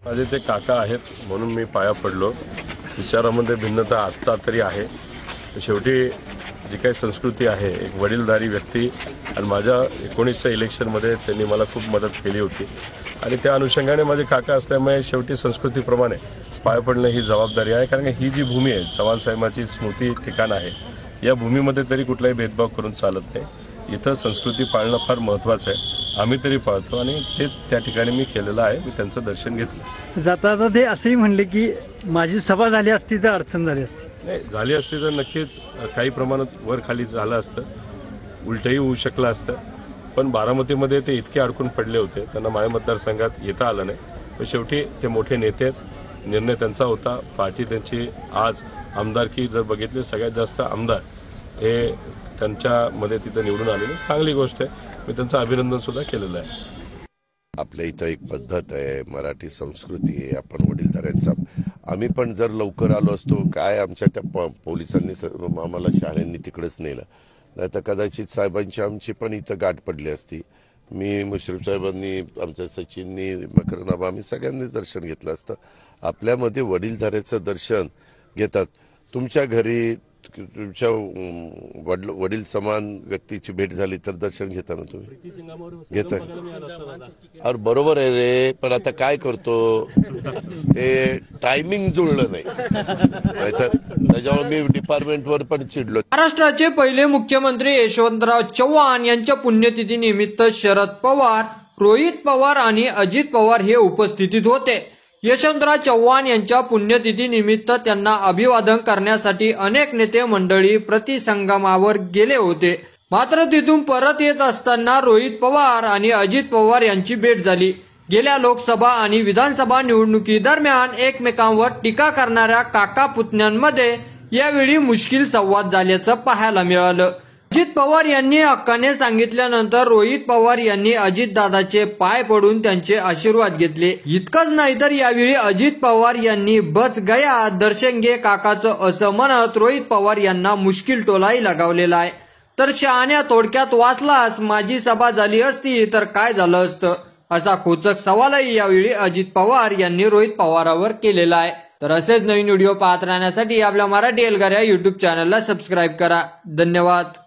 माझे ते काका आहेत म्हणून मी पाया पडलो। विचारामध्ये भिन्नता आत्ता तरी आहे। शेवटी जी काही संस्कृती आहे, एक वडीलधारी व्यक्ती आणि माझ्या 19च्या इलेक्शनमध्ये त्यांनी मला खूप मदत केली होती आणि त्या अनुषंगाने माझे काका असल्यामुळे शेवटी संस्कृतीप्रमाणे पाया पडणं ही जबाबदारी आहे। कारण ही जी भूमी आहे, चव्हाण साहेबांची स्मृती ठिकाण आहे, या भूमीमध्ये तरी कुठलाही भेदभाव करून चालत नाही। इथं संस्कृती पाळणं फार महत्त्वाचं आहे। आम्ही तरी पाळतो आणि ते त्या ठिकाणी मी केलेलं आहे। मी त्यांचं दर्शन घेतलं। जाता जाता ते असंही म्हणले की माझी सभा झाली असती तर अडचण झाली असती। नाही झाली असती तर नक्कीच काही प्रमाणात वर खाली झालं असतं, उलटही होऊ शकलं असतं। पण बारामतीमध्ये ते इतके अडकून पडले होते, त्यांना माझ्या मतदारसंघात येता आलं नाही। पण शेवटी ते मोठे नेते आहेत, निर्णय त्यांचा होता। पार्टी त्यांची आज आमदारकी जर बघितली, सगळ्यात जास्त आमदार हे त्यांच्यामध्ये तिथं निवडून आलेले, चांगली गोष्ट आहे। मी त्यांचं अभिनंदन सुद्धा केलेलं आहे। आपल्या इथं एक पद्धत आहे, मराठी संस्कृती आहे, आपण वडीलधाऱ्यांचा आम्ही पण जर लवकर आलो असतो, काय आमच्या त्या पोलिसांनी आम्हाला शाळांनी तिकडेच नेलं, नाही तर कदाचित साहेबांची आमची पण इथं गाठ पडली असती। मी मुश्रीफ साहेबांनी, आमच्या सचिननी, मकरनाबा, आम्ही सगळ्यांनीच दर्शन घेतलं असतं। आपल्यामध्ये वडीलधाऱ्याचं दर्शन घेतात। तुमच्या घरी तुमच्या वडील समान व्यक्तीची भेट झाली तर दर्शन घेता ना तुम्ही, घेता? अरे बरोबर आहे रे, पण आता काय करतो, ते टायमिंग जुळलं नाही, त्याच्यामुळे मी डिपार्टमेंटवर पण चिडलो। महाराष्ट्राचे पहिले मुख्यमंत्री यशवंतराव चव्हाण यांच्या पुण्यतिथी निमित्त शरद पवार, रोहित पवार आणि अजित पवार हे उपस्थितीत होते। यशवंतराव चव्हाण यांच्या पुण्यतिथी निमित्त त्यांना अभिवादन करण्यासाठी अनेक नेते मंडळी प्रतिसंगमावर गेले होते। मात्र तिथून परत येत असताना रोहित पवार आणि अजित पवार यांची भेट झाली। गेल्या लोकसभा आणि विधानसभा निवडणुकीदरम्यान एकमेकांवर टीका करणाऱ्या काका पुतण्यांमध्ये यावेळी मुश्किल संवाद झाल्याचं पाहायला मिळालं। अजित पवार यांनी हक्काने सांगितल्यानंतर रोहित पवार यांनी अजितदादाचे पाय पडून त्यांचे आशीर्वाद घेतले। इतकंच नाही तर यावेळी अजित पवार यांनी बच गया दर्शन घे काकाचं असं म्हणत रोहित पवार यांना मुश्किल टोलाही लगावलेला आहे। तर शहाण्या थोडक्यात वाचलाच, माझी सभा झाली असती तर काय झालं असतं, असा खोचक सवालही यावेळी अजित पवार यांनी रोहित पवारांवर केलेला आहे। तर असेच नवीन व्हिडिओ पाहत राहण्यासाठी आपल्या मराठी एल्गार या YouTube चॅनलला सबस्क्राईब करा। धन्यवाद।